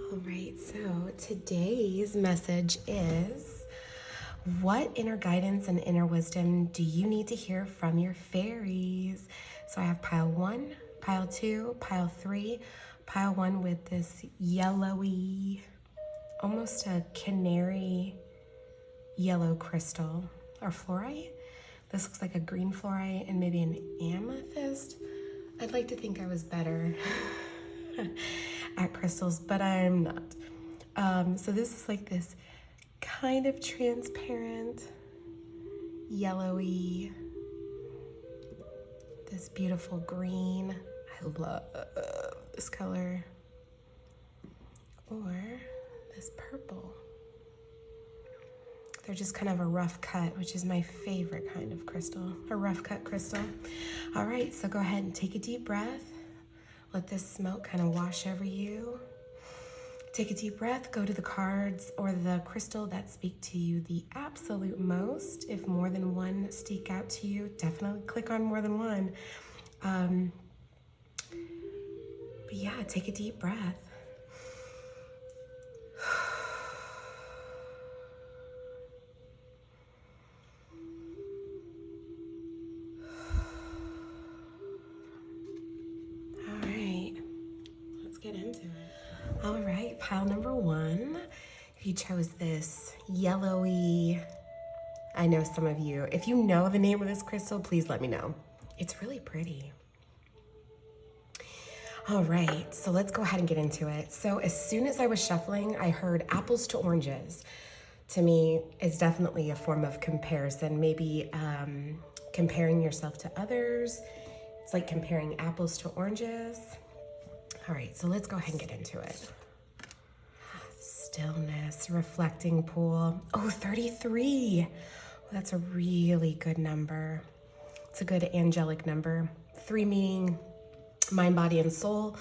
All right, so today's message is, what inner guidance and inner wisdom do you need to hear from your fairies? So I have pile 1, pile 2, pile 3, pile 1 with this yellowy, almost a canary yellow crystal or fluorite. This looks like a green fluorite and maybe an amethyst. I'd like to think I was better at crystals, but I'm not. So this is like this kind of transparent, yellowy, this beautiful green. I love this color. Or this purple. They're just kind of a rough cut, which is my favorite kind of crystal, a rough cut crystal. All right, so go ahead and take a deep breath. Let this smoke kind of wash over you. Take a deep breath, go to the cards or the crystal that speak to you the absolute most. If more than one stick out to you, definitely click on more than one. But yeah, take a deep breath. All right, pile number 1. You chose this yellowy, I know some of you, if you know the name of this crystal, please let me know. It's really pretty. All right, so let's go ahead and get into it. So as soon as I was shuffling, I heard apples to oranges. To me, it's definitely a form of comparison, maybe comparing yourself to others. It's like comparing apples to oranges. All right, so let's go ahead and get into it. Stillness, reflecting pool. Oh, 33. Well, that's a really good number. It's a good angelic number. 3 meaning mind, body, and soul.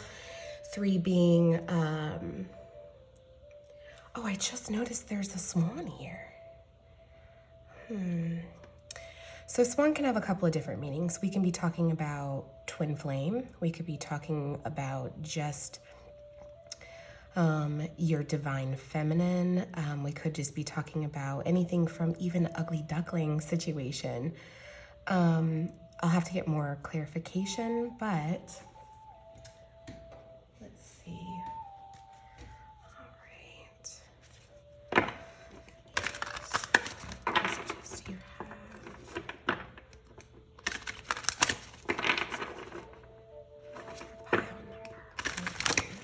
3 being, oh, I just noticed there's a swan here. So swan can have a couple of different meanings. We can be talking about twin flame. We could be talking about just your divine feminine. We could just be talking about anything from even ugly duckling situation. I'll have to get more clarification, but let's see. All right. Messages do you have? Pile number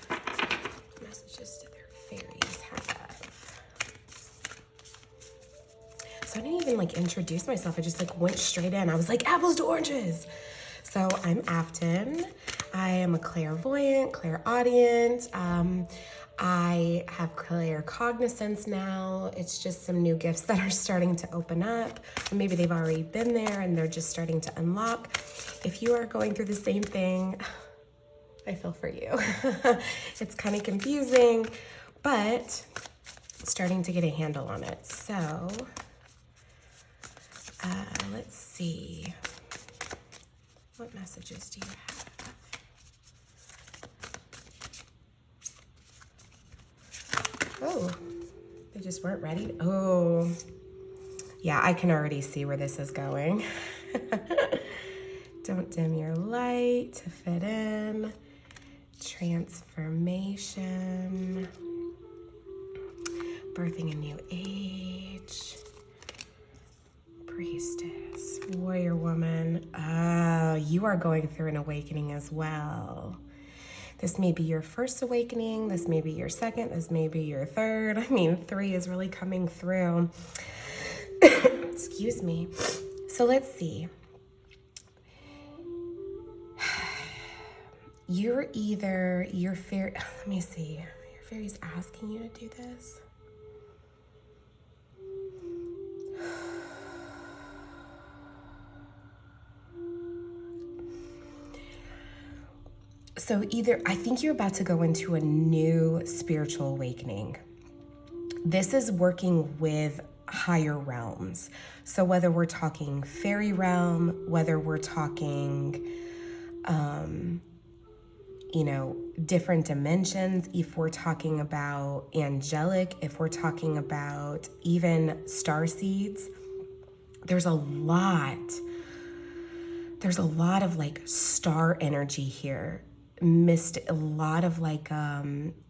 1. Messages to their fairies have. So I didn't even introduce myself. I just went straight in. I was like, apples to oranges. So I'm Afton. I am a clairvoyant, clairaudient. I have claircognizance now. It's just some new gifts that are starting to open up. Maybe they've already been there and they're just starting to unlock. If you are going through the same thing, I feel for you. It's kind of confusing, but starting to get a handle on it. So let's see. What messages do you have? Oh, they just weren't ready. Oh, yeah, I can already see where this is going. Don't dim your light to fit in. Transformation. Birthing a new age. Priestess. Warrior woman. You are going through an awakening as well. This may be your first awakening. This may be your second. This may be your third. I mean, 3 is really coming through. Excuse me. So let's see. You're either your fairy. Let me see. Your fairy's asking you to do this. So either, I think you're about to go into a new spiritual awakening. This is working with higher realms. So whether we're talking fairy realm, whether we're talking, different dimensions, if we're talking about angelic, if we're talking about even star seeds, there's a lot of like star energy here, a lot of like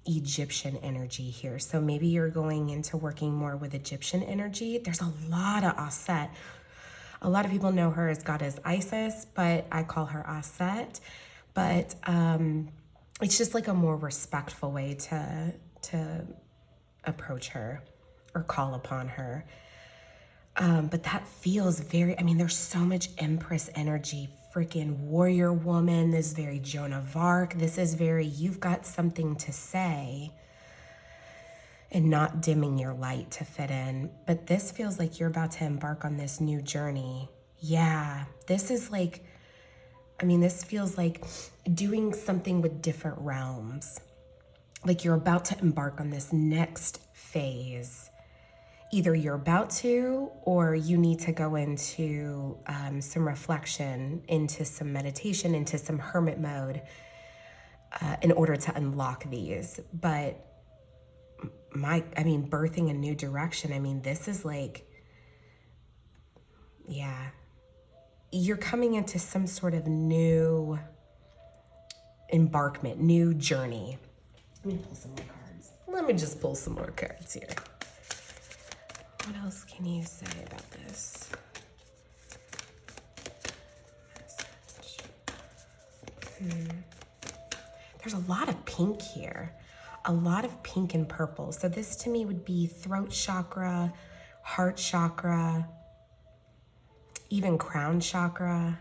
Egyptian energy here. So maybe you're going into working more with Egyptian energy. There's a lot of Aset. A lot of people know her as goddess Isis, but I call her Aset. But it's just like a more respectful way to approach her or call upon her. But that feels very, there's so much Empress energy, freaking warrior woman. This is very Joan of Arc. This is very, you've got something to say and not dimming your light to fit in. But this feels like you're about to embark on this new journey. Yeah, this is like, this feels like doing something with different realms. Like you're about to embark on this next phase. Either you're about to, or you need to go into some reflection, into some meditation, into some hermit mode in order to unlock these. But birthing a new direction, this is like, yeah, you're coming into some sort of new embarkment, new journey. Let me pull some more cards. Let me just pull some more cards here. What else can you say about this? There's a lot of pink here. A lot of pink and purple. So this to me would be throat chakra, heart chakra, even crown chakra.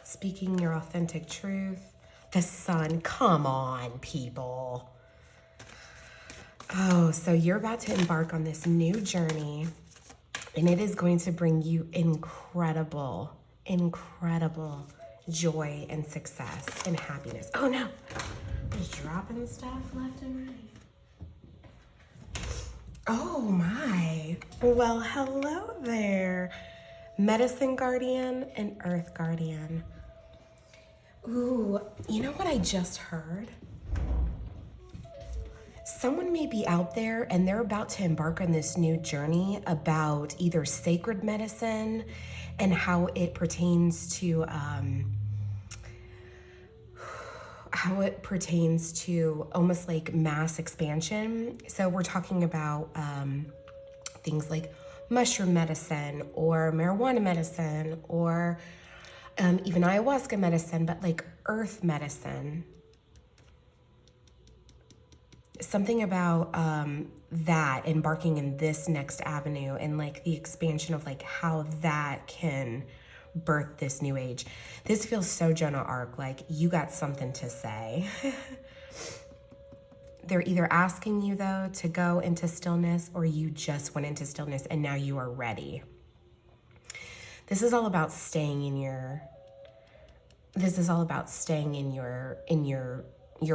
Speaking your authentic truth. The sun, come on, people. Oh, so you're about to embark on this new journey, and it is going to bring you incredible, incredible joy and success and happiness. Oh no, just dropping stuff left and right. Oh my. Well, hello there. Medicine Guardian and Earth Guardian. Ooh, you know what I just heard? Someone may be out there and they're about to embark on this new journey about either sacred medicine and how it pertains to almost like mass expansion. So we're talking about things like mushroom medicine or marijuana medicine or even ayahuasca medicine, but like earth medicine. Something about that embarking in this next avenue and like the expansion of like how that can birth this new age. This feels so Joan of Arc, like you got something to say. They're either asking you though to go into stillness, or you just went into stillness and now you are ready. This is all about staying in your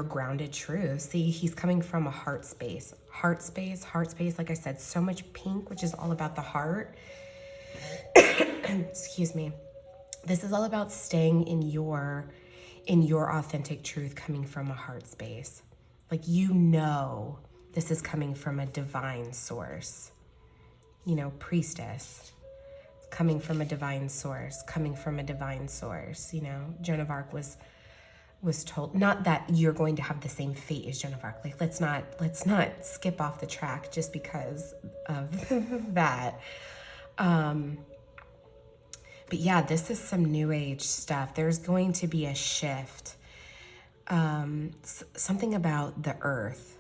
grounded truth. See, he's coming from a heart space. Heart space, like I said, so much pink, which is all about the heart. Excuse me. This is all about staying in your authentic truth, coming from a heart space. Like, this is coming from a divine source. Priestess. Coming from a divine source. Joan of Arc was told, not that you're going to have the same fate as Joan of Arc. Like, let's not skip off the track just because of that. But yeah, this is some new age stuff. There's going to be a shift. Something about the earth.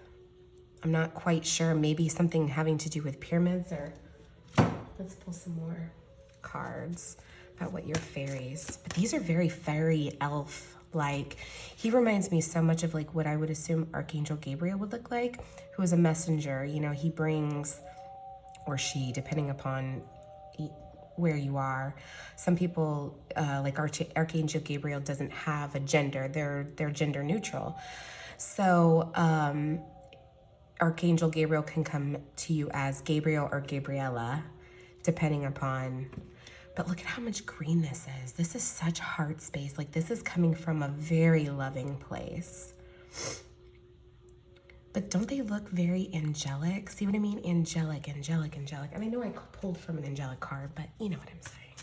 I'm not quite sure. Maybe something having to do with pyramids, or let's pull some more cards about what your fairies. But these are very fairy elf. Like, he reminds me so much of like what I would assume Archangel Gabriel would look like, who is a messenger. He brings, or she, depending upon where you are. Some people, like Archangel Gabriel doesn't have a gender. They're gender neutral. So Archangel Gabriel can come to you as Gabriel or Gabriella, depending upon. But look at how much green this is. This is such heart space. Like this is coming from a very loving place. But don't they look very angelic? See what I mean? Angelic, angelic, angelic. And I know I pulled from an angelic card, but you know what I'm saying.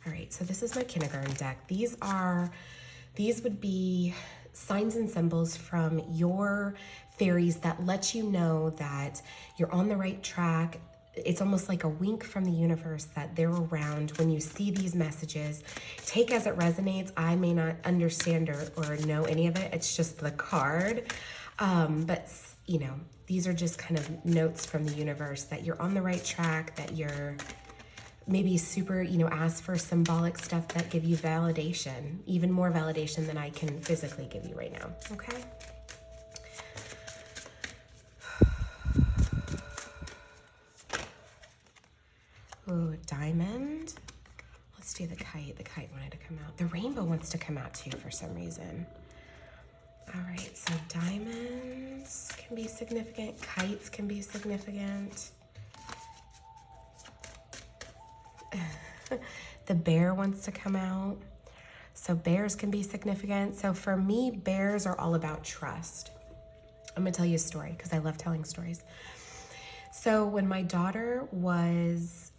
All right, so this is my kindergarten deck. These would be signs and symbols from your fairies that let you know that you're on the right track. It's almost like a wink from the universe that they're around. When you see these messages, take as it resonates. I may not understand or know any of it. It's just the card. But, you know, these are just kind of notes from the universe that you're on the right track, that you're maybe super, you know, ask for symbolic stuff that give you validation, even more validation than I can physically give you right now, okay? Ooh, diamond. Let's do the kite. The kite wanted to come out. The rainbow wants to come out too for some reason. All right, so diamonds can be significant. Kites can be significant. The bear wants to come out. So bears can be significant. So for me, bears are all about trust. I'm gonna tell you a story because I love telling stories. So when my daughter was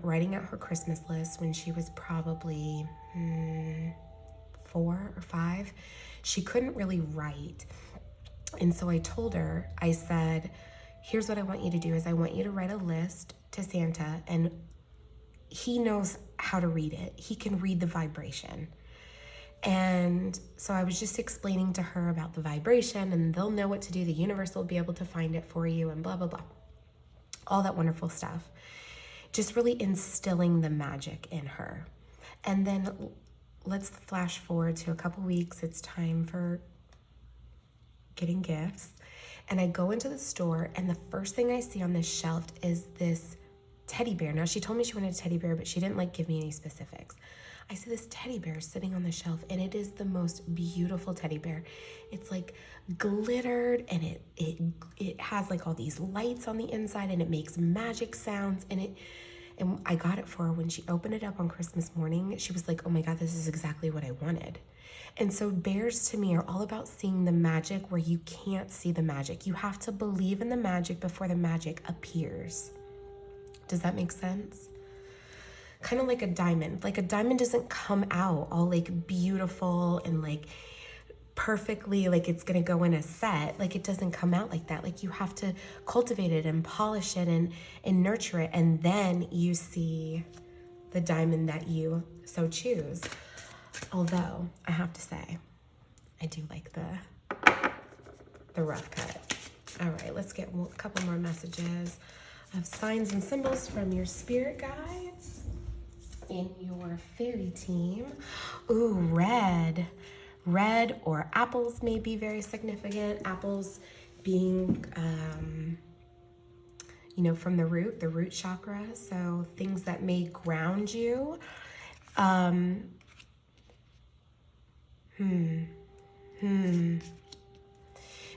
writing out her Christmas list when she was probably 4 or 5, she couldn't really write. And so I told her, I said, here's what I want you to do is I want you to write a list to Santa, and he knows how to read it. He can read the vibration. And so I was just explaining to her about the vibration, and they'll know what to do. The universe will be able to find it for you and blah, blah, blah. All that wonderful stuff. Just really instilling the magic in her. And then let's flash forward to a couple weeks. It's time for getting gifts. And I go into the store, and the first thing I see on this shelf is this teddy bear. Now, she told me she wanted a teddy bear, but she didn't like give me any specifics. I see this teddy bear sitting on the shelf, and it is the most beautiful teddy bear. It's like glittered, and it has like all these lights on the inside, and it makes magic sounds, and I got it for her. When she opened it up on Christmas morning, she was like, oh my God, this is exactly what I wanted. And so bears to me are all about seeing the magic where you can't see the magic. You have to believe in the magic before the magic appears. Does that make sense? Kind of like a diamond. Like a diamond doesn't come out all like beautiful and like perfectly like it's gonna go in a set. Like it doesn't come out like that. Like you have to cultivate it and polish it and nurture it, and then you see the diamond that you so choose. Although I have to say, I do like the rough cut. All right, let's get a couple more messages of signs and symbols from your spirit guides in your fairy team. Ooh, red. Red or apples may be very significant. Apples being, you know, from the root chakra. So things that may ground you.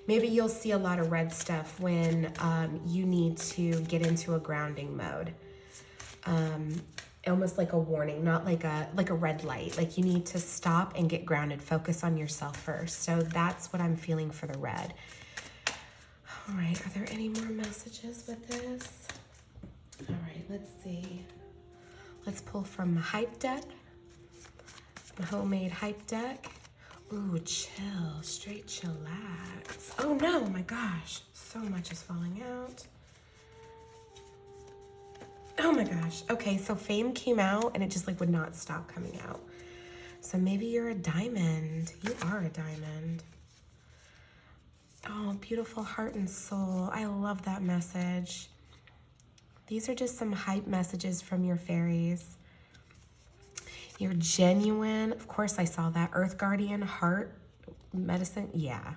Maybe you'll see a lot of red stuff when you need to get into a grounding mode. Almost like a warning, not like a red light. Like you need to stop and get grounded, focus on yourself first. So that's what I'm feeling for the red. All right, are there any more messages with this? All right, let's see. Let's pull from the hype deck, the homemade hype deck. Ooh, chill, straight chillax. Oh no, my gosh, so much is falling out. Oh my gosh. Okay, so fame came out and it just like would not stop coming out. So maybe you're a diamond. You are a diamond. Oh, beautiful heart and soul. I love that message. These are just some hype messages from your fairies. You're genuine. Of course I saw that. Earth guardian, heart, medicine. Yeah.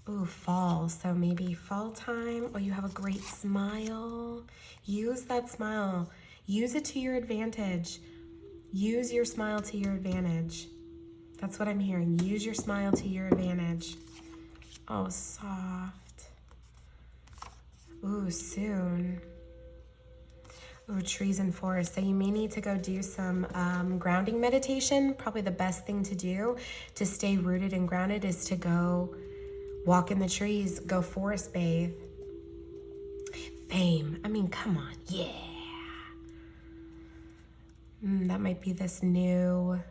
Ooh, fall. So maybe fall time. Oh, you have a great smile. Use that smile. Use it to your advantage. Use your smile to your advantage. That's what I'm hearing. Use your smile to your advantage. Oh, soft. Ooh, soon. Ooh, trees and forests. So you may need to go do some grounding meditation. Probably the best thing to do to stay rooted and grounded is to go walk in the trees, go forest bathe. Fame. I mean, come on. Yeah. That might be this new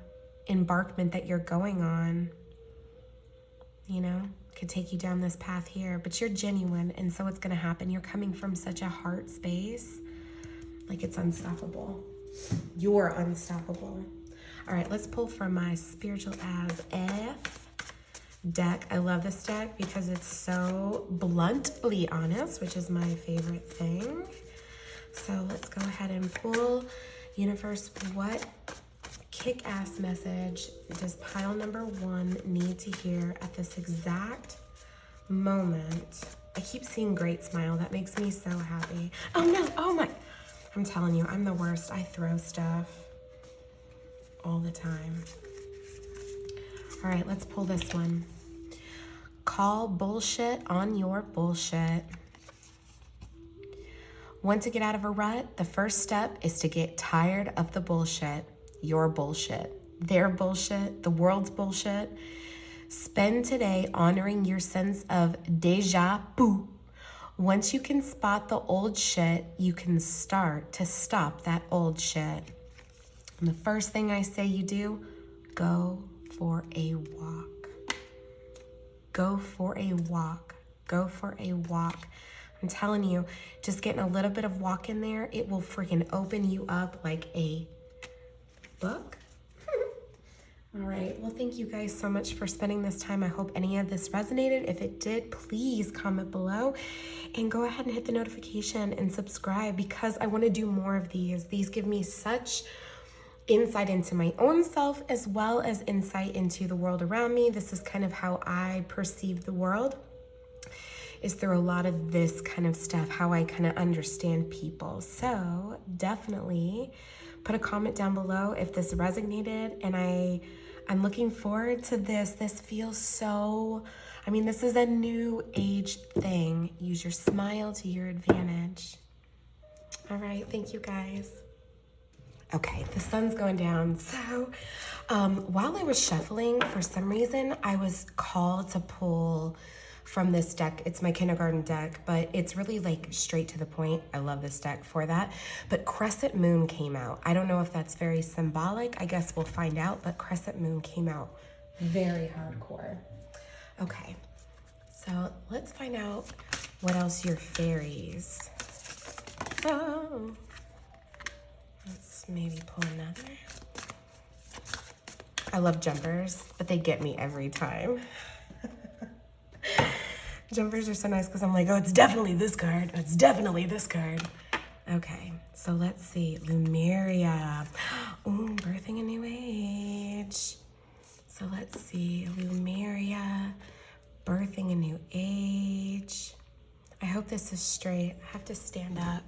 embarkment that you're going on. You know, could take you down this path here, but you're genuine, and so it's going to happen. You're coming from such a heart space. Like it's unstoppable. You're unstoppable. All right, let's pull from my Spiritual as F deck. I love this deck because it's so bluntly honest, which is my favorite thing. So let's go ahead and pull. Universe, what kick-ass message does pile number 1 need to hear at this exact moment? I keep seeing great smile. That makes me so happy. Oh no, oh my. I'm telling you, I'm the worst. I throw stuff all the time. All right, let's pull this one. Call bullshit on your bullshit. Want to get out of a rut? The first step is to get tired of the bullshit. Your bullshit, their bullshit, the world's bullshit. Spend today honoring your sense of deja vu. Once you can spot the old shit, you can start to stop that old shit. And the first thing I say you do, go for a walk. Go for a walk. Go for a walk. I'm telling you, just getting a little bit of walk in there, it will freaking open you up like a book. All right, well, thank you guys so much for spending this time. I hope any of this resonated. If it did, please comment below and go ahead and hit the notification and subscribe because I want to do more of these. These give me such insight into my own self as well as insight into the world around me. This is kind of how I perceive the world, is through a lot of this kind of stuff, how I kind of understand people. So definitely put a comment down below if this resonated, and I'm looking forward to this. This feels so, I mean, this is a new age thing. Use your smile to your advantage. All right, thank you guys. Okay, the sun's going down. So while I was shuffling, for some reason, I was called to pull from this deck. It's my kindergarten deck, but it's really like straight to the point. I love this deck for that. But Crescent Moon came out. I don't know if that's very symbolic. I guess we'll find out, but Crescent Moon came out very hardcore. Okay, so let's find out what else your fairies. Oh, let's maybe pull another. I love jumpers, but they get me every time. Jumpers are so nice because I'm like, oh, it's definitely this card. It's definitely this card. Okay, so let's see. Lumeria. Ooh, birthing a new age. So let's see. Lumeria, birthing a new age. I hope this is straight. I have to stand up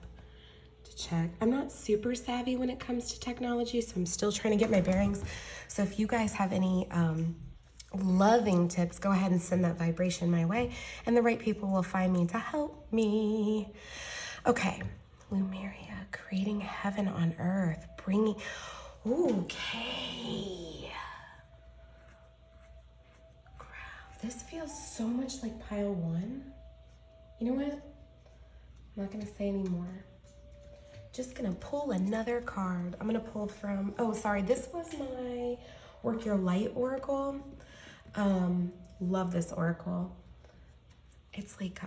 to check. I'm not super savvy when it comes to technology, so I'm still trying to get my bearings. So if you guys have any loving tips, go ahead and send that vibration my way, and the right people will find me to help me. Okay, Lumeria, creating heaven on earth, bringing, okay. Crap, this feels so much like pile 1. You know what? I'm not gonna say anymore. Just gonna pull another card. I'm gonna pull from, oh, sorry, this was my Work Your Light Oracle. Love this oracle. It's like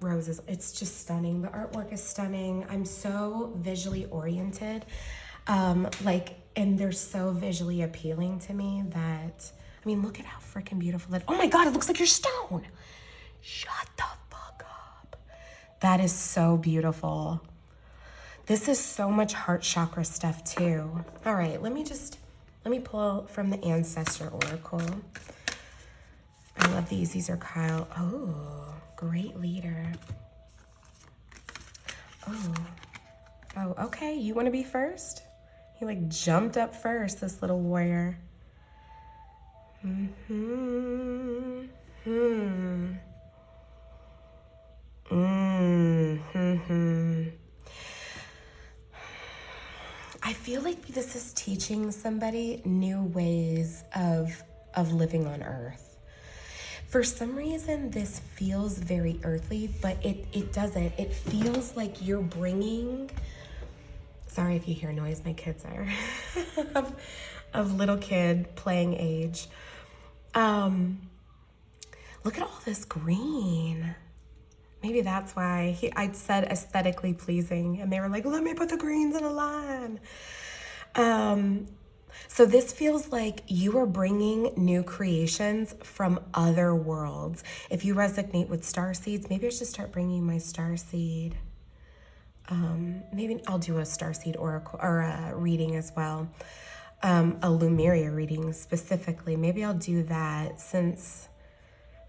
roses. It's just stunning. The artwork is stunning. I'm so visually oriented. And they're so visually appealing to me that, I mean, look at how freaking beautiful that, oh my God, it looks like your stone. Shut the fuck up. That is so beautiful. This is so much heart chakra stuff too. All right, let me pull from the Ancestor Oracle. I love these. These are Kyle. Oh, great leader. Oh, okay. You want to be first? He like jumped up first, this little warrior. maybe this is teaching somebody new ways of living on earth. For some reason, this feels very earthly, but it doesn't. It feels like you're bringing, sorry if you hear noise, my kids are of little kid playing age. Look at all this green. Maybe that's why I said aesthetically pleasing, and they were like, let me put the greens in a line. So this feels like you are bringing new creations from other worlds. If you resonate with star seeds, maybe I should start bringing my star seed. Maybe I'll do a star seed oracle or a reading as well. A Lemuria reading specifically. Maybe I'll do that since...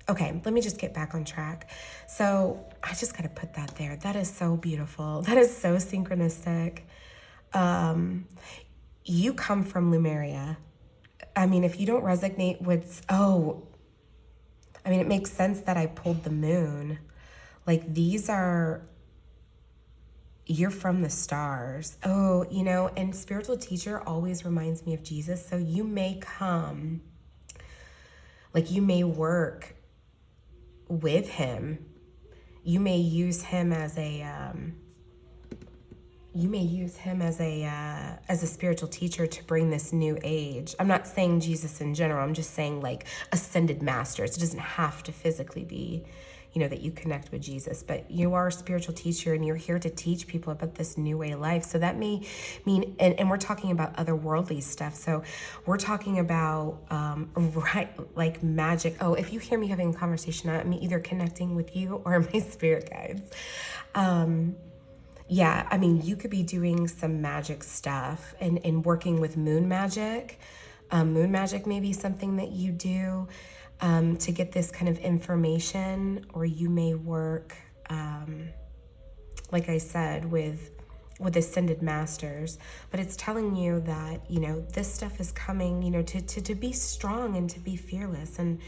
Okay, let me just get back on track. So I just got to put that there. That is so beautiful. That is so synchronistic. You come from Lemuria. I mean, if you don't resonate with, it makes sense that I pulled the moon. Like you're from the stars. And spiritual teacher always reminds me of Jesus. So you may come, you may work with him. You may use him as a spiritual teacher to bring this new age. I'm not saying Jesus in general. I'm just saying ascended masters. It doesn't have to physically be, that you connect with Jesus, but you are a spiritual teacher and you're here to teach people about this new way of life. So that may mean, and we're talking about otherworldly stuff. So we're talking about, magic. Oh, if you hear me having a conversation, I'm either connecting with you or my spirit guides. You could be doing some magic stuff and working with moon magic. Moon magic may be something that you do to get this kind of information, or you may work, like I said, with ascended masters. But it's telling you that, this stuff is coming, to be strong and to be fearless and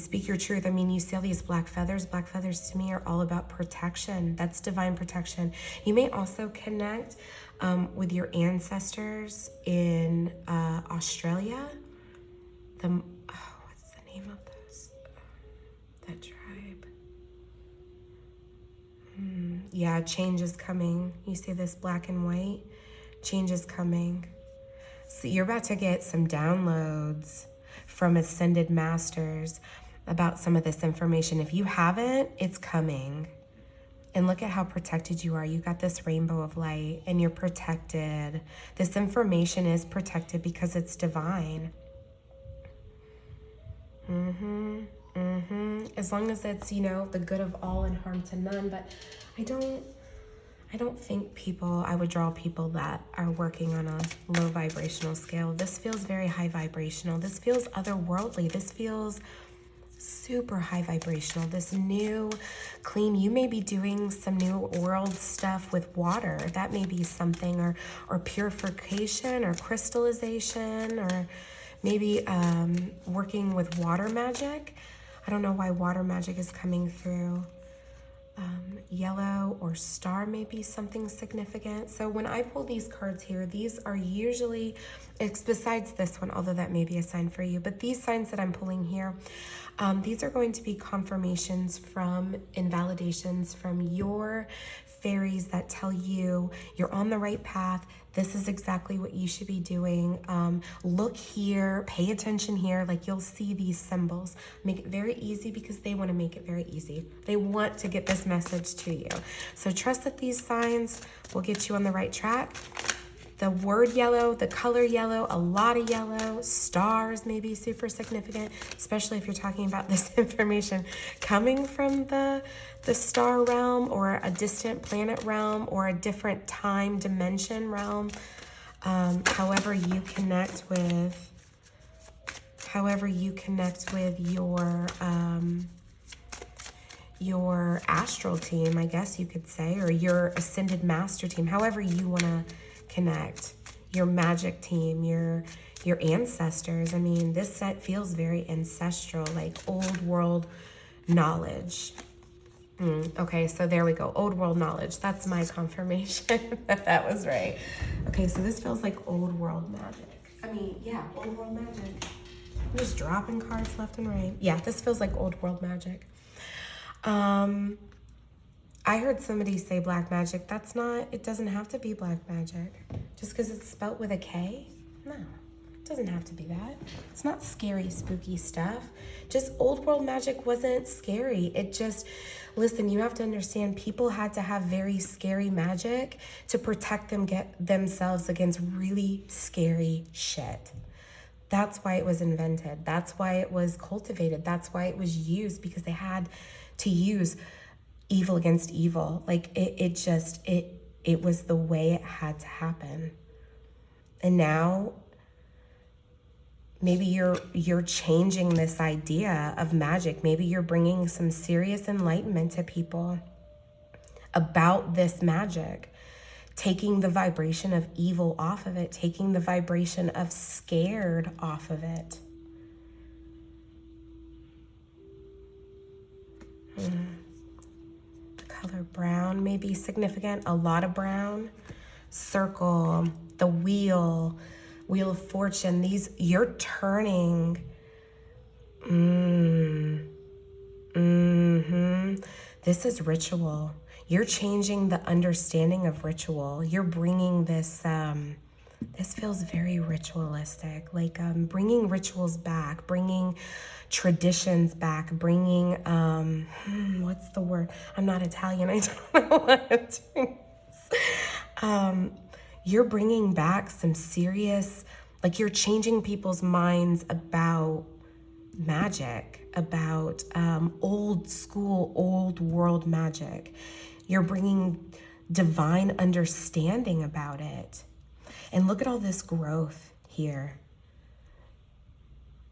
speak your truth. I mean, you see all these black feathers. Black feathers to me are all about protection. That's divine protection. You may also connect with your ancestors in Australia. What's the name of that tribe? Change is coming. You see this black and white? Change is coming. So you're about to get some downloads from ascended masters about some of this information. If you haven't, it's coming. And look at how protected you are. You got this rainbow of light and you're protected. This information is protected because it's divine. As long as it's, the good of all and harm to none. But I don't think I would draw people that are working on a low vibrational scale. This feels very high vibrational. This feels otherworldly. This feels super high vibrational. This new, clean, you may be doing some new world stuff with water. That may be something, or purification or crystallization, or maybe working with water magic. I don't know why water magic is coming through. Yellow or star may be something significant. So when I pull these cards here, these are usually, it's besides this one, although that may be a sign for you, but these signs that I'm pulling here, these are going to be confirmations from, invalidations from your fairies that tell you you're on the right path. This is exactly what you should be doing. Look here, pay attention here. You'll see these symbols. Make it very easy because they want to make it very easy. They want to get this message to you. So trust that these signs will get you on the right track. The word yellow, the color yellow, a lot of yellow, stars may be super significant, especially if you're talking about this information coming from the star realm or a distant planet realm or a different time dimension realm. However you connect with your astral team, I guess you could say, or your ascended master team, however you want to connect, your magic team, your ancestors. I mean, this set feels very ancestral, like old world knowledge. Okay, so there we go. Old world knowledge. That's my confirmation that was right. Okay, so this feels like old world magic. I mean, yeah, old world magic. I'm just dropping cards left and right. Yeah, this feels like old world magic. I heard somebody say black magic. That's not, it doesn't have to be black magic. Just because it's spelt with a K? No, it doesn't have to be that. It's not scary, spooky stuff. Just old world magic wasn't scary. It just, listen, you have to understand people had to have very scary magic to protect themselves against really scary shit. That's why it was invented. That's why it was cultivated. That's why it was used, because they had to use evil against evil. Like it was the way it had to happen. And now maybe you're changing this idea of magic. Maybe you're bringing some serious enlightenment to people about this magic, taking the vibration of evil off of it, taking the vibration of scared off of it. Color brown may be significant. A lot of brown. Circle, the wheel of fortune. These, you're turning. This is ritual. You're changing the understanding of ritual. You're bringing this, this feels very ritualistic, like bringing rituals back, bringing traditions back, bringing, what's the word? I'm not Italian, I don't know what it is. You're bringing back some serious, like you're changing people's minds about magic, about old school, old world magic. You're bringing divine understanding about it. And look at all this growth here.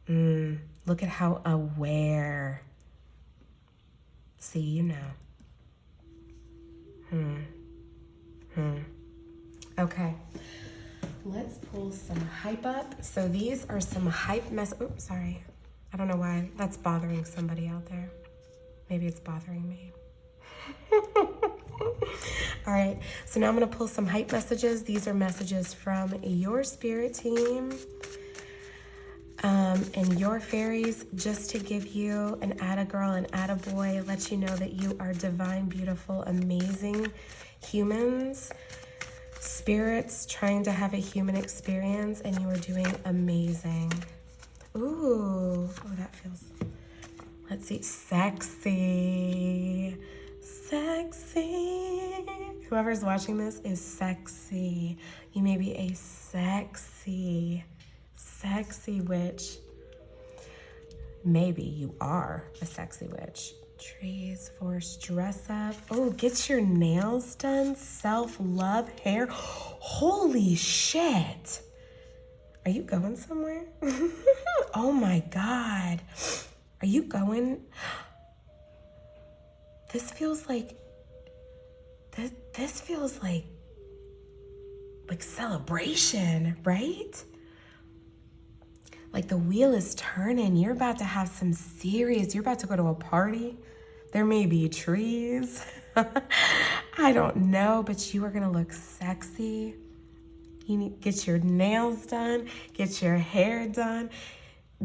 Look at how aware. See, you know. Okay. Let's pull some hype up. So these are some hype oops, sorry. I don't know why that's bothering somebody out there. Maybe it's bothering me. All right, so now I'm gonna pull some hype messages. These are messages from your spirit team and your fairies, just to give you an atta girl and atta boy, let you know that you are divine, beautiful, amazing humans, spirits trying to have a human experience, and you are doing amazing. Ooh, oh, that feels, let's see, sexy. Sexy. Whoever's watching this is sexy. You may be a sexy witch. Maybe you are a sexy witch. Trees, force, dress up. Oh, get your nails done. Self-love, hair. Holy shit. Are you going somewhere? Oh my God. Are you going? This feels like celebration, right? Like the wheel is turning. You're about to have some serious, you're about to go to a party. There may be trees. I don't know, but you are gonna look sexy. You need to get your nails done, get your hair done,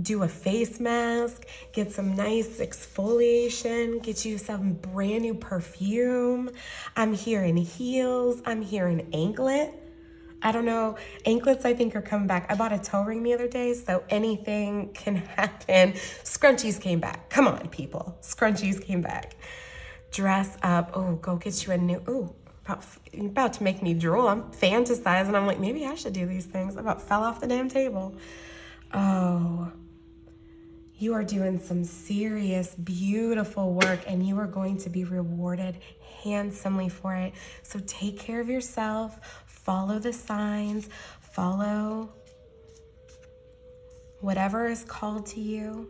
do a face mask, get some nice exfoliation, get you some brand new perfume. I'm hearing heels, I'm hearing anklet. I don't know, anklets I think are coming back. I bought a toe ring the other day, so anything can happen. Scrunchies came back. Come on, people. Scrunchies came back. Dress up. Oh, go get you a new, about to make me drool. I'm fantasizing. I'm like, maybe I should do these things. I about fell off the damn table. Oh, you are doing some serious, beautiful work, and you are going to be rewarded handsomely for it. So take care of yourself, follow the signs, follow whatever is called to you.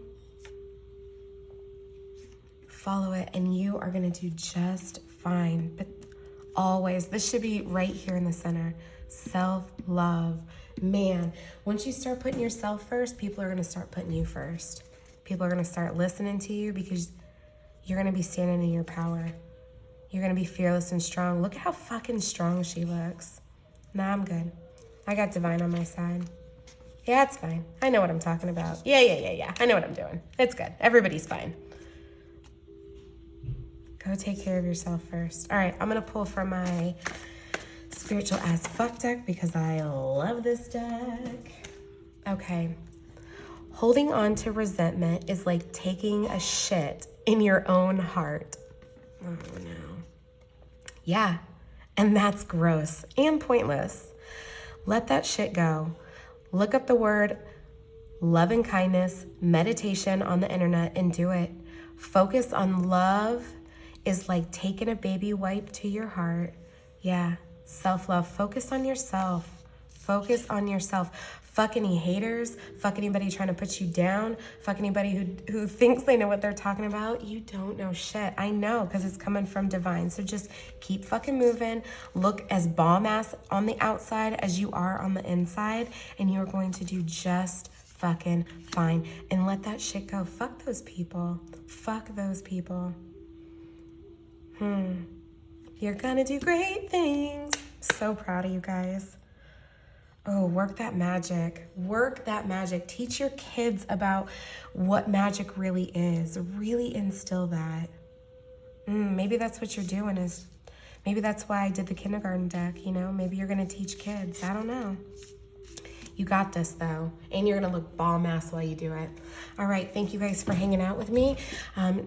Follow it, and you are going to do just fine. But always, this should be right here in the center. Self-love. Man, once you start putting yourself first, people are going to start putting you first. People are going to start listening to you because You're going to be standing in your power. You're going to be fearless and strong. Look at how fucking strong she looks. Nah, I'm good. I got divine on my side. Yeah, it's fine. I know what I'm talking about. Yeah. I know what I'm doing. It's good. Everybody's fine. Go take care of yourself first. All right, I'm going to pull from my spiritual as fuck deck because I love this deck. Okay. Holding on to resentment is like taking a shit in your own heart. Oh, no. Yeah, and that's gross and pointless. Let that shit go. Look up the word love and kindness, meditation on the internet, and do it. Focus on love is like taking a baby wipe to your heart. Yeah, self-love. Focus on yourself. Focus on yourself. Fuck any haters. Fuck anybody trying to put you down. Fuck anybody who thinks they know what they're talking about. You don't know shit. I know, because it's coming from divine. So just keep fucking moving. Look as bomb ass on the outside as you are on the inside, and you're going to do just fucking fine. And let that shit go. Fuck those people. Fuck those people. You're gonna do great things. So proud of you guys. Oh, work that magic. Work that magic. Teach your kids about what magic really is. Really instill that. Maybe that's what you're doing is, maybe that's why I did the kindergarten deck, you know? Maybe you're gonna teach kids. I don't know. You got this though, and you're gonna look bomb ass while you do it. All right, thank you guys for hanging out with me.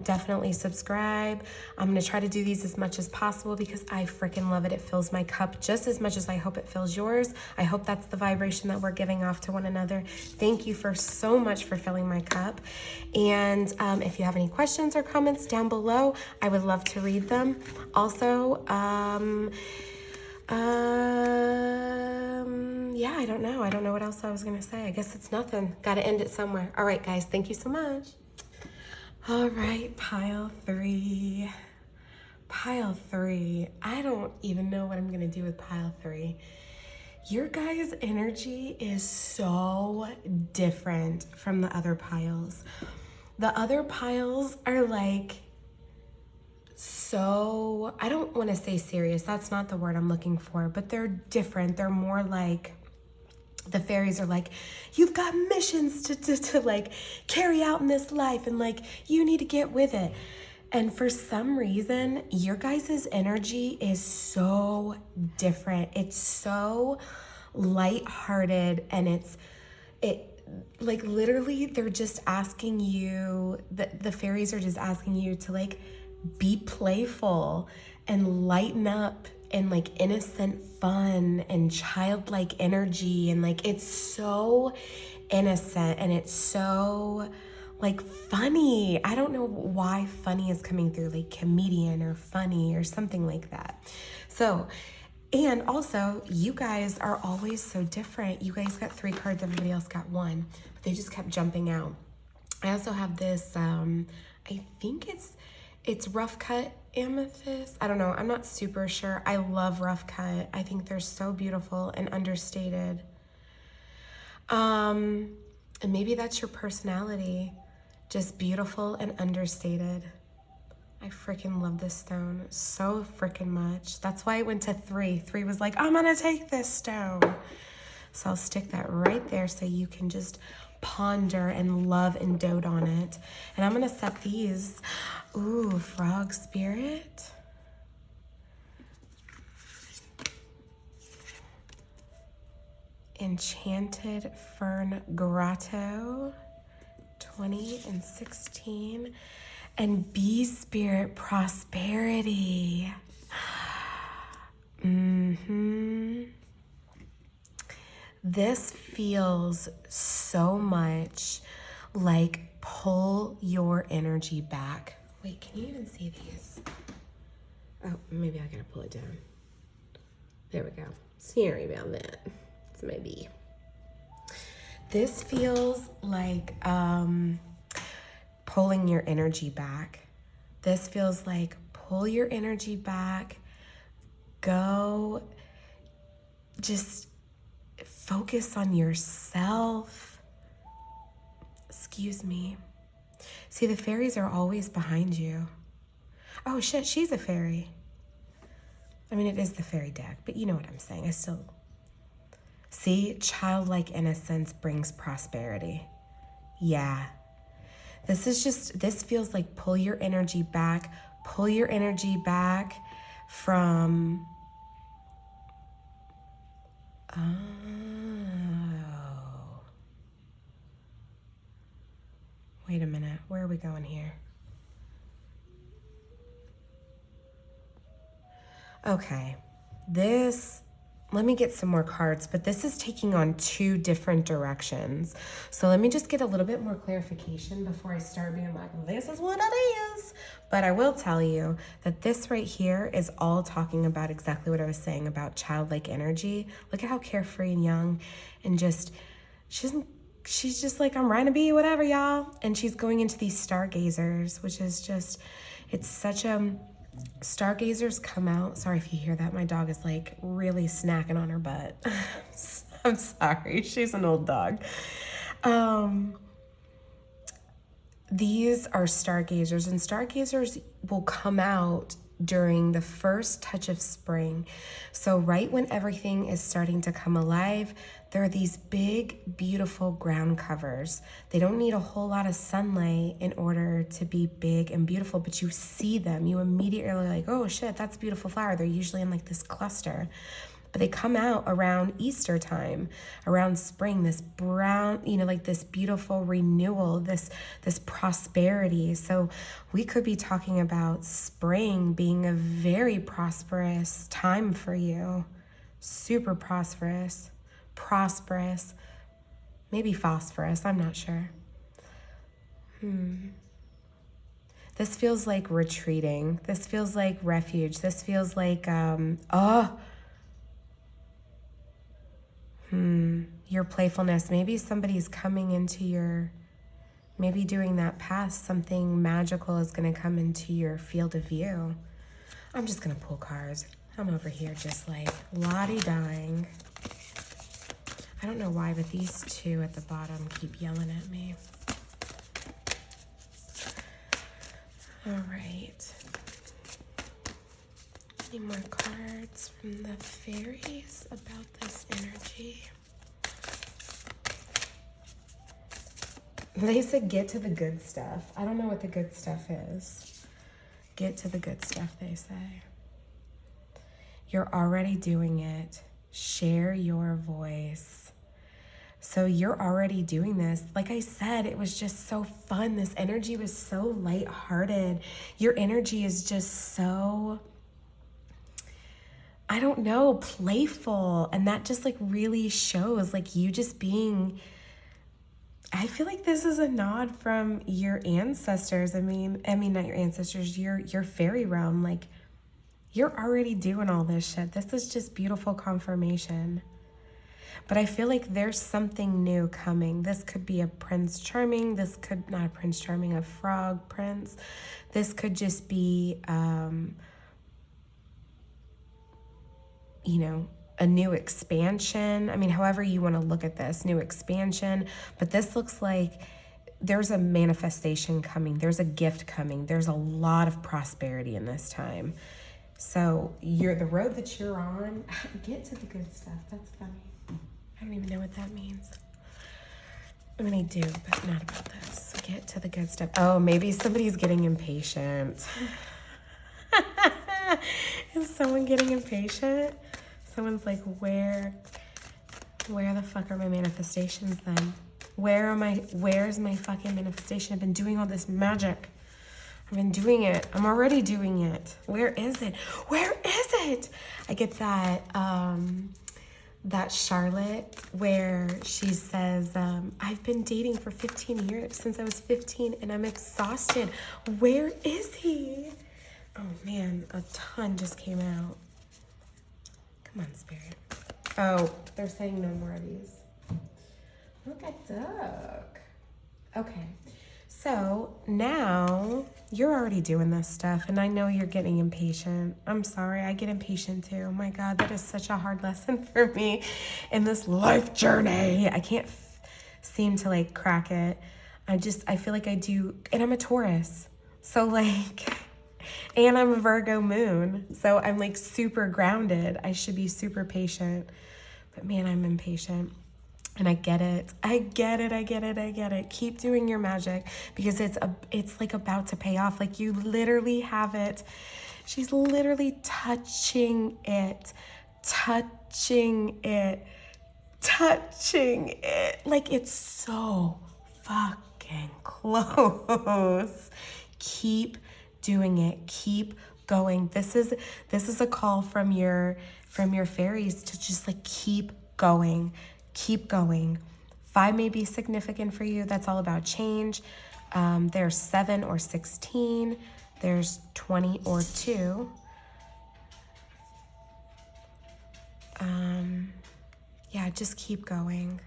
Definitely subscribe. I'm gonna try to do these as much as possible because I freaking love it. It fills my cup just as much as I hope it fills yours. I hope that's the vibration that we're giving off to one another. Thank you for so much for filling my cup. And if you have any questions or comments down below, I would love to read them. Also, yeah, I don't know. I don't know what else I was going to say. I guess it's nothing. Got to end it somewhere. All right, guys. Thank you so much. All right, pile 3. Pile 3. I don't even know what I'm going to do with pile 3. Your guys' energy is so different from the other piles. The other piles are like, so, I don't want to say serious. That's not the word I'm looking for, but they're different. They're more like, the fairies are like, you've got missions to like carry out in this life, and like, you need to get with it. And for some reason, your guys' energy is so different. It's so lighthearted, and it like literally they're just asking you, the fairies are just asking you to like be playful and lighten up and like innocent fun and childlike energy, and like it's so innocent and it's so like funny. I don't know why funny is coming through, like comedian or funny or something like that. So, and also you guys are always so different. You guys got 3 cards, everybody else got 1, but they just kept jumping out. I also have this, I think it's rough cut amethyst. I don't know. I'm not super sure. I love rough cut. I think they're so beautiful and understated. And maybe that's your personality. Just beautiful and understated. I freaking love this stone so freaking much. That's why I went to 3. 3 was like, I'm gonna take this stone. So I'll stick that right there so you can just ponder and love and dote on it. And I'm gonna set these. Ooh, frog spirit. Enchanted Fern Grotto, 20 and 16. And bee spirit prosperity. This feels so much like pull your energy back. Wait, can you even see these? Oh, maybe I gotta pull it down. There we go. Sorry about that. It's my bee. This feels like pulling your energy back. This feels like pull your energy back. Go just focus on yourself. Excuse me. See, the fairies are always behind you. Oh shit, she's a fairy. I mean, it is the fairy deck, but you know what I'm saying. I still... See, childlike innocence brings prosperity. Yeah. This feels like pull your energy back from... Oh. Wait a minute, where are we going here? Okay, let me get some more cards, but this is taking on two different directions. So let me just get a little bit more clarification before I start being like, this is what it is. But I will tell you that this right here is all talking about exactly what I was saying about childlike energy. Look at how carefree and young and just, she's just like, I'm trying to be whatever, y'all. And she's going into these stargazers, which is just, it's such a... Stargazers come out. Sorry if you hear that. My dog is like really snacking on her butt. I'm sorry. She's an old dog. These are stargazers, and stargazers will come out during the first touch of spring. So right when everything is starting to come alive, there are these big, beautiful ground covers. They don't need a whole lot of sunlight in order to be big and beautiful, but you see them. You immediately are like, oh shit, that's a beautiful flower. They're usually in like this cluster. But they come out around Easter time, around spring, this brown, like this beautiful renewal, this prosperity. So we could be talking about spring being a very prosperous time for you. Super prosperous, maybe phosphorus, I'm not sure. This feels like retreating. This feels like refuge. This feels like, your playfulness. Maybe somebody's coming into maybe during that past, something magical is going to come into your field of view. I'm just going to pull cards. I'm over here just like lottie-dying. I don't know why, but these two at the bottom keep yelling at me. All right. Any more cards from the fairies about this energy? They said get to the good stuff. I don't know what the good stuff is. Get to the good stuff, they say. You're already doing it. Share your voice. So you're already doing this. Like I said, it was just so fun. This energy was so lighthearted. Your energy is just so... I don't know, playful. And that just like really shows like you just being, I feel like this is a nod from your ancestors. I mean, not your ancestors, your fairy realm. Like you're already doing all this shit. This is just beautiful confirmation. But I feel like there's something new coming. This could be a Prince Charming. This could, not a Prince Charming, a frog prince. This could just be, a new expansion. I mean, however you want to look at this, new expansion. But this looks like there's a manifestation coming. There's a gift coming. There's a lot of prosperity in this time. So the road that you're on, get to the good stuff. That's funny. I don't even know what that means. I mean, I do, but not about this. Get to the good stuff. Oh, maybe somebody's getting impatient. Is someone getting impatient? Someone's like, where the fuck are my manifestations then? Where's my fucking manifestation? I've been doing all this magic. I've been doing it. I'm already doing it. Where is it? Where is it? I get that Charlotte where she says, I've been dating for 15 years since I was 15 and I'm exhausted. Where is he? Oh man, a ton just came out. Come on, Spirit. Oh, they're saying no more of these. Look at Duck. Okay, so now you're already doing this stuff and I know you're getting impatient. I'm sorry, I get impatient too. Oh my God, that is such a hard lesson for me in this life journey. I can't seem to like crack it. I feel like I do, and I'm a Taurus. So like, And I'm a Virgo moon, so I'm like super grounded. I should be super patient, but man, I'm impatient. And I get it. I get it. I get it. I get it. Keep doing your magic because it's like about to pay off. Like you literally have it. She's literally touching it, touching it, touching it. Like it's so fucking close. Keep doing it. Keep going. This is a call from your fairies to just like keep going. Keep going. 5 may be significant for you. That's all about change. There's 7 or 16. There's 20 or 2. Yeah, just keep going.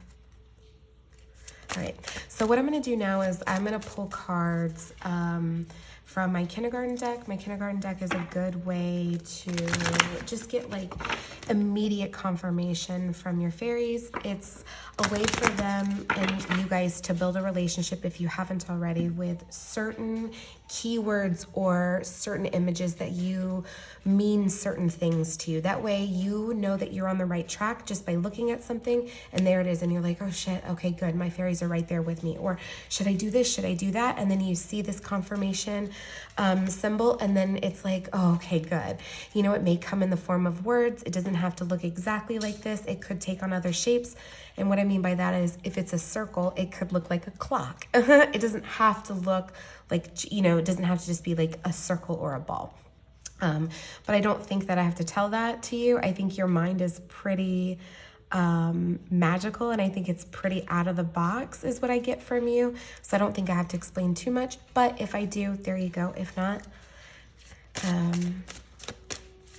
All right, so what I'm gonna do now is I'm gonna pull cards from my kindergarten deck. My kindergarten deck is a good way to just get like immediate confirmation from your fairies. It's a way for them and you guys to build a relationship, if you haven't already, with certain keywords or certain images that you mean certain things to you. That way you know that you're on the right track just by looking at something and there it is and you're like, oh shit, okay, good, my fairies are right there with me. Or should I do this, should I do that? And then you see this confirmation symbol and then it's like, oh, okay, good. You know, it may come in the form of words. It doesn't have to look exactly like this. It could take on other shapes. And what I mean by that is if it's a circle, it could look like a clock. It doesn't have to look like, you know, it doesn't have to just be like a circle or a ball. But I don't think that I have to tell that to you. I think your mind is pretty magical and I think it's pretty out of the box is what I get from you. So I don't think I have to explain too much, but if I do, there you go. If not,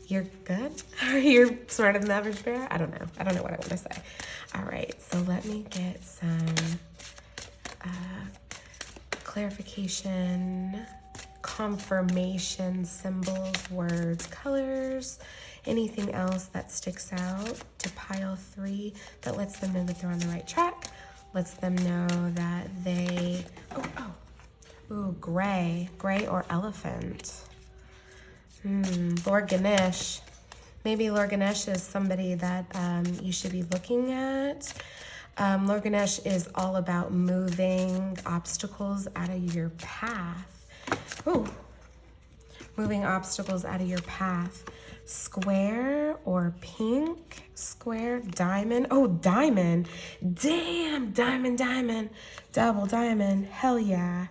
you're good. You're smarter than the average bear. I don't know what I want to say. All right, so let me get some clarification, confirmation, symbols, words, colors, anything else that sticks out to pile 3 that lets them know that they're on the right track, lets them know that they, gray or elephant. Lord Ganesh. Maybe Lord Ganesh is somebody that you should be looking at. Lord Ganesh is all about moving obstacles out of your path. Moving obstacles out of your path. Square or pink? Square, diamond. Oh, diamond. Damn, diamond. Double diamond. Hell yeah.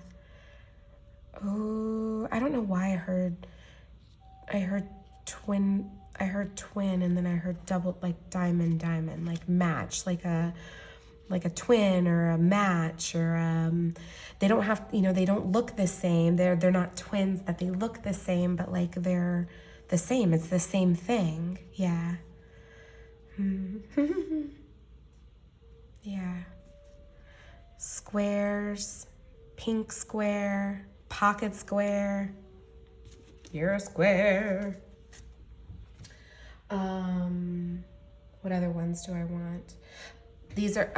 Oh, I don't know why I heard twin. I heard twin and then I heard double, like diamond, like match, like a twin or a match or they don't have, you know, they don't look the same. They're not twins that they look the same, but like they're the same. It's the same thing. Yeah. Yeah. Squares, pink square, pocket square. You're a square. What other ones do I want? These are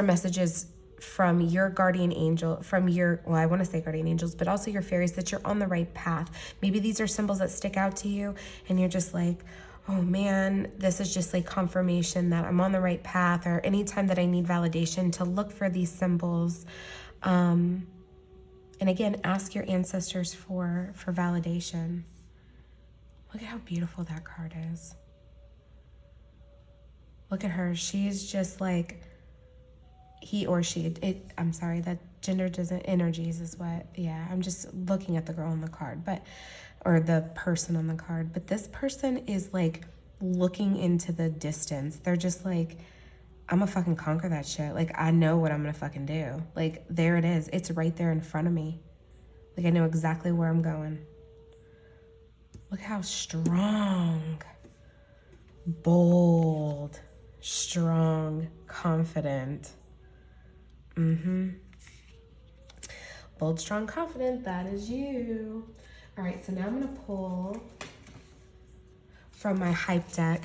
messages from your guardian angel, I want to say guardian angels, but also your fairies, that you're on the right path. Maybe these are symbols that stick out to you and you're just like, oh man, this is just like confirmation that I'm on the right path, or anytime that I need validation to look for these symbols. And again, ask your ancestors for validation. Look at how beautiful that card is. Look at her. She's just like, he or she. I'm sorry, that gender doesn't, energies is what, yeah, I'm just looking at the girl on the card, or the person on the card. But this person is like looking into the distance. They're just like, I'm gonna fucking conquer that shit. Like, I know what I'm gonna fucking do. Like, there it is. It's right there in front of me. Like, I know exactly where I'm going. Look how strong, bold, strong, confident. Bold, strong, confident, that is you. All right, so now I'm gonna pull from my hype deck.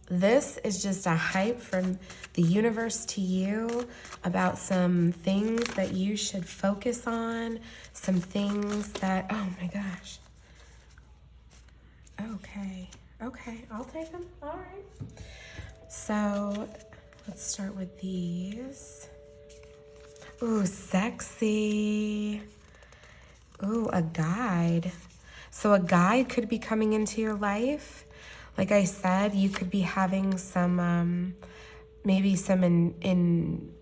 This is just a hype from the universe to you about some things that you should focus on, some things that, oh my gosh. Okay, I'll take them. All right. So let's start with these. Ooh, sexy. Ooh, a guide. So a guide could be coming into your life. Like I said, you could be having some, maybe some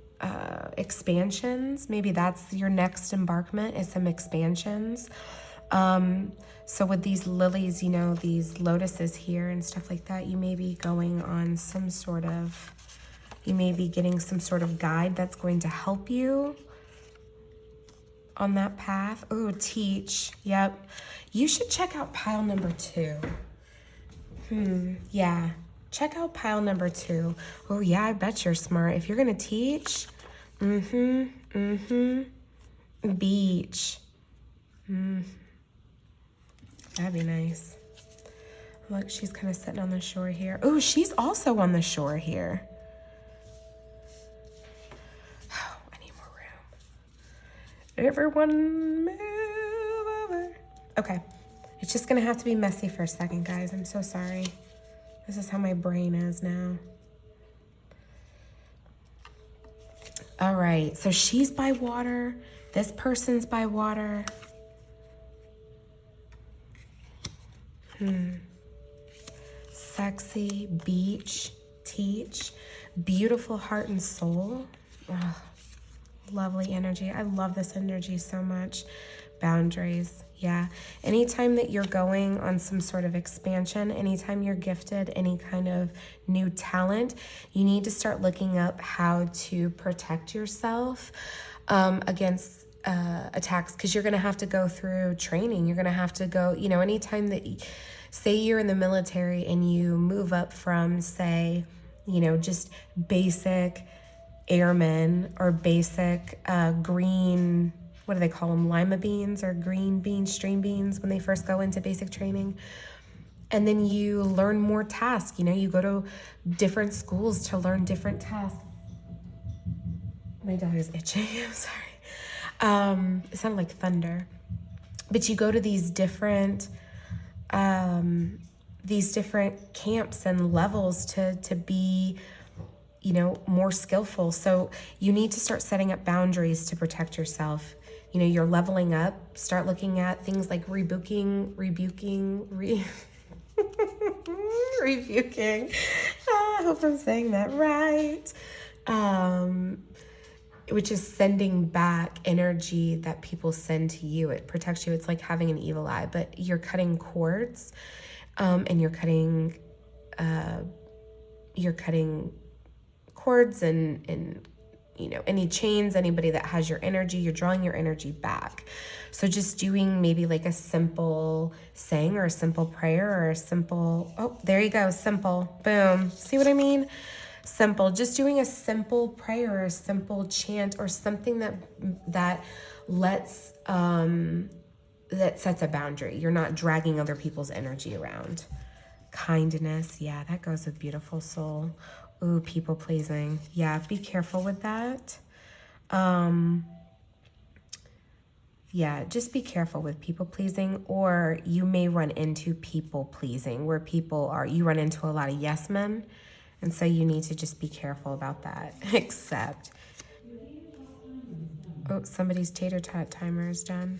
expansions. Maybe that's your next embarkment is some expansions. So with these lilies, you know, these lotuses here and stuff like that, you may be going on some sort of, you may be getting some sort of guide that's going to help you on that path. Oh, teach. Yep. You should check out pile number 2. Yeah. Check out pile number 2. Oh, yeah, I bet you're smart. If you're going to teach, beach. That'd be nice. Look, she's kind of sitting on the shore here. Oh, she's also on the shore here. Oh, I need more room. Everyone move over. Okay. It's just going to have to be messy for a second, guys. I'm so sorry. This is how my brain is now. All right. So she's by water. This person's by water. Sexy, beach, teach, beautiful heart and soul. Oh, lovely energy. I love this energy so much. Boundaries. Yeah. Anytime that you're going on some sort of expansion, anytime you're gifted any kind of new talent, you need to start looking up how to protect yourself against attacks, because you're going to have to go through training. You're going to have to go, you know, anytime that, say you're in the military and you move up from, say, you know, just basic airmen or basic green, what do they call them, lima beans or green beans, stream beans, when they first go into basic training. And then you learn more tasks. You know, you go to different schools to learn different tasks. My dog is itching. I'm sorry. It sounded like thunder. But you go to these different camps and levels to be, you know, more skillful. So you need to start setting up boundaries to protect yourself. You know, you're leveling up. Start looking at things like rebuking. Rebuking. I hope I'm saying that right. Which is sending back energy that people send to you. It protects you. It's like having an evil eye, but you're cutting cords, and you're cutting cords and you know, any chains, anybody that has your energy, you're drawing your energy back. So just doing maybe like a simple saying or a simple prayer or a simple, oh, there you go, simple, boom. See what I mean? Simple, just doing a simple prayer or a simple chant or something that lets, that sets a boundary. You're not dragging other people's energy around. Kindness, yeah, that goes with beautiful soul. Ooh, people pleasing. Yeah, be careful with that. Yeah, just be careful with people pleasing, or you may run into people pleasing where you run into a lot of yes men. And so you need to just be careful about that. Except, oh, somebody's tater tot timer is done.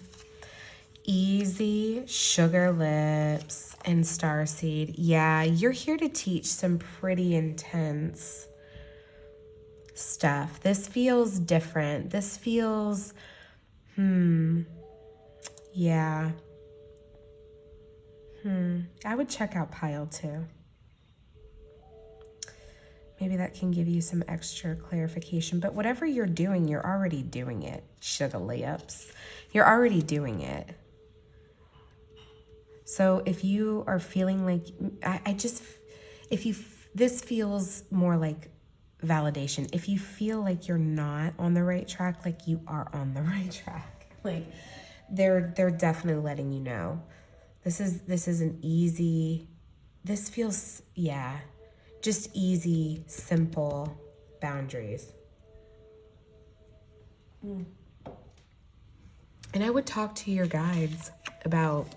Easy, sugar lips, and starseed. Yeah, you're here to teach some pretty intense stuff. This feels different. This feels, yeah. I would check out pile 2. Maybe that can give you some extra clarification. But whatever you're doing, you're already doing it. Sugar lips. You're already doing it. So if you are feeling like, this feels more like validation. If you feel like you're not on the right track, like you are on the right track. Like they're definitely letting you know. This is an easy, this feels, yeah. Just easy, simple boundaries. And I would talk to your guides about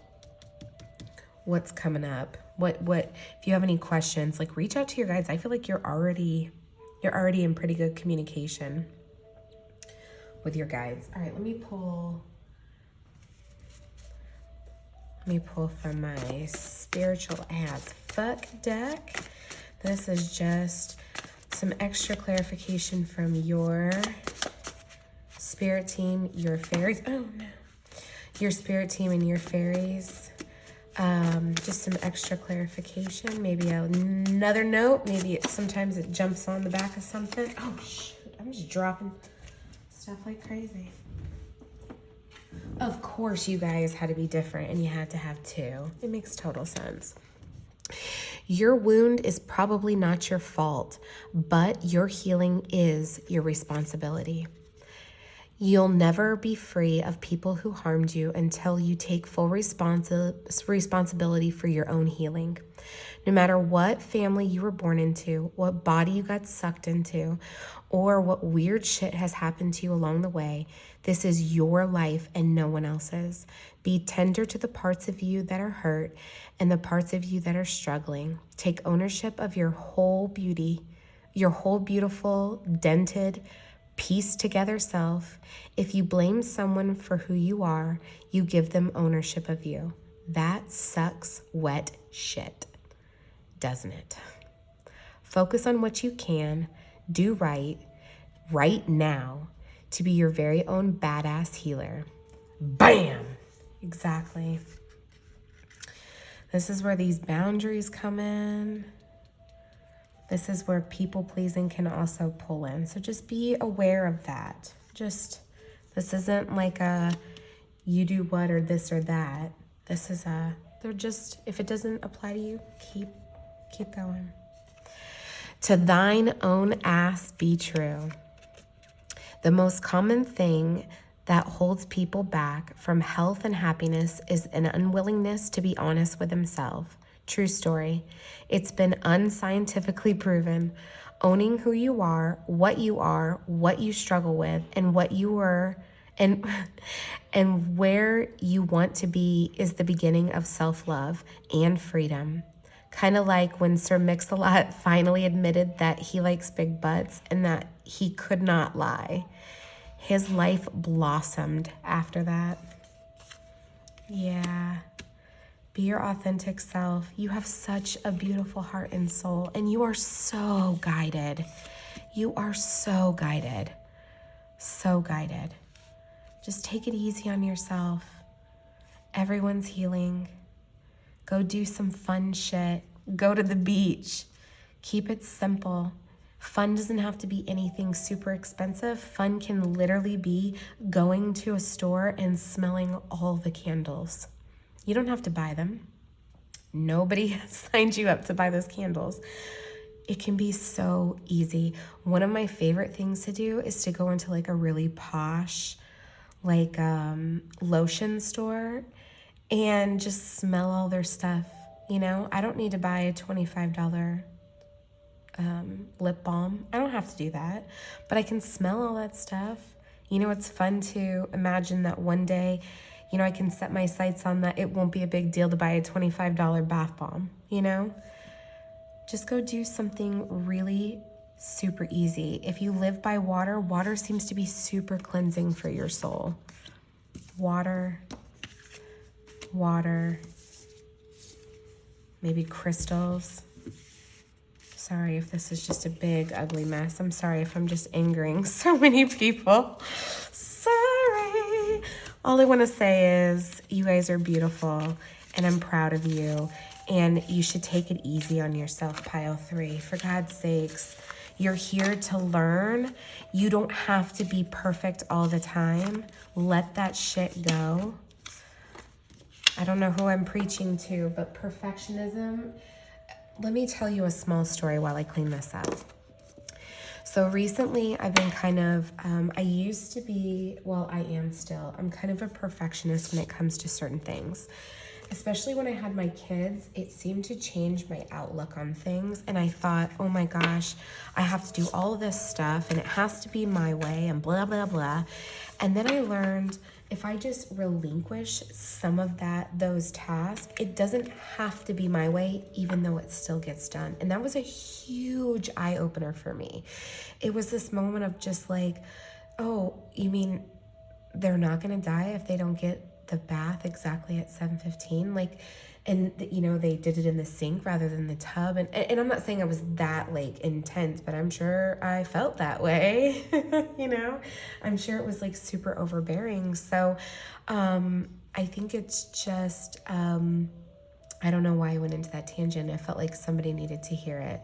what's coming up. What if you have any questions, like reach out to your guides. I feel like you're already in pretty good communication with your guides. All right, let me pull from my spiritual as fuck deck. This is just some extra clarification from your spirit team, your fairies. Oh no. Your spirit team and your fairies. Just some extra clarification. Maybe another note. Maybe sometimes it jumps on the back of something. Oh shoot, I'm just dropping stuff like crazy. Of course you guys had to be different and you had to have two. It makes total sense. Your wound is probably not your fault, but your healing is your responsibility. You'll never be free of people who harmed you until you take full responsibility for your own healing. No matter what family you were born into, what body you got sucked into, or what weird shit has happened to you along the way, this is your life and no one else's. Be tender to the parts of you that are hurt and the parts of you that are struggling. Take ownership of your whole beauty, your whole beautiful, dented, pieced together self. If you blame someone for who you are, you give them ownership of you. That sucks wet shit, doesn't it? Focus on what you can do right now to be your very own badass healer. Bam! Exactly. This is where these boundaries come in. This is where people pleasing can also pull in. So just be aware of that. This isn't like a you do what or this or that. This is if it doesn't apply to you, keep going. To thine own ass be true. The most common thing that holds people back from health and happiness is an unwillingness to be honest with himself. True story. It's been unscientifically proven. Owning who you are, what you struggle with, and what you were, and where you want to be is the beginning of self-love and freedom. Kind of like when Sir Mix-a-Lot finally admitted that he likes big butts and that he could not lie. His life blossomed after that. Yeah. Be your authentic self. You have such a beautiful heart and soul, and you are so guided. You are so guided. So guided. Just take it easy on yourself. Everyone's healing. Go do some fun shit. Go to the beach. Keep it simple. Fun doesn't have to be anything super expensive. Fun can literally be going to a store and smelling all the candles. You don't have to buy them. Nobody signed you up to buy those candles. It can be so easy. One of my favorite things to do is to go into like a really posh, like lotion store and just smell all their stuff. You know, I don't need to buy a $25 lip balm. I don't have to do that, but I can smell all that stuff. You know, it's fun to imagine that one day, you know, I can set my sights on that. It won't be a big deal to buy a $25 bath bomb, you know? Just go do something really super easy. If you live by water, water seems to be super cleansing for your soul. Water, maybe crystals. Sorry if this is just a big, ugly mess. I'm sorry if I'm just angering so many people. Sorry. All I want to say is you guys are beautiful and I'm proud of you. And you should take it easy on yourself, pile 3. For God's sakes, you're here to learn. You don't have to be perfect all the time. Let that shit go. I don't know who I'm preaching to, but perfectionism. Let me tell you a small story while I clean this up. So recently I've been kind of, I used to be, well, I am still, I'm kind of a perfectionist when it comes to certain things. especially when I had my kids, it seemed to change my outlook on things. And I thought, oh my gosh, I have to do all of this stuff and it has to be my way and blah, blah, blah. And then I learned if I just relinquish some of those tasks, it doesn't have to be my way, even though it still gets done. And that was a huge eye opener for me. It was this moment of just like, oh, you mean they're not going to die if they don't get the bath exactly at 7:15? Like, and you know, they did it in the sink rather than the tub. And I'm not saying I was that like intense, but I'm sure I felt that way. You know, I'm sure it was like super overbearing. So I think it's just I don't know why I went into that tangent. I felt like somebody needed to hear it.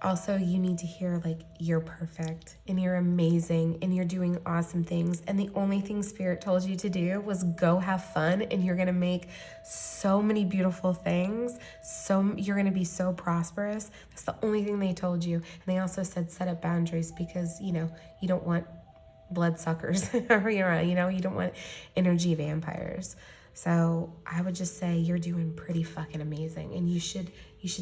Also, you need to hear like you're perfect and you're amazing and you're doing awesome things. And the only thing Spirit told you to do was go have fun, and you're going to make so many beautiful things. So you're going to be so prosperous. That's the only thing they told you. And they also said set up boundaries because, you know, you don't want bloodsuckers or you don't want energy vampires. So I would just say you're doing pretty fucking amazing, and you should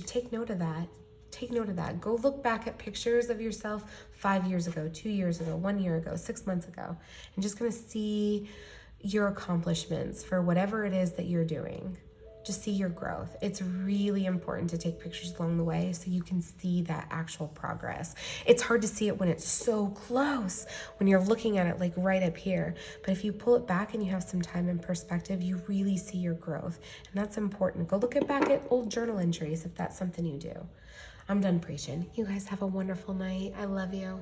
take note of that. Take note of that. Go look back at pictures of yourself 5 years ago, 2 years ago, 1 year ago, 6 months ago, and just gonna see your accomplishments for whatever it is that you're doing. Just see your growth. It's really important to take pictures along the way so you can see that actual progress. It's hard to see it when it's so close, when you're looking at it like right up here. But if you pull it back and you have some time and perspective, you really see your growth. And that's important. Go look back at old journal entries if that's something you do. I'm done preaching. You guys have a wonderful night. I love you.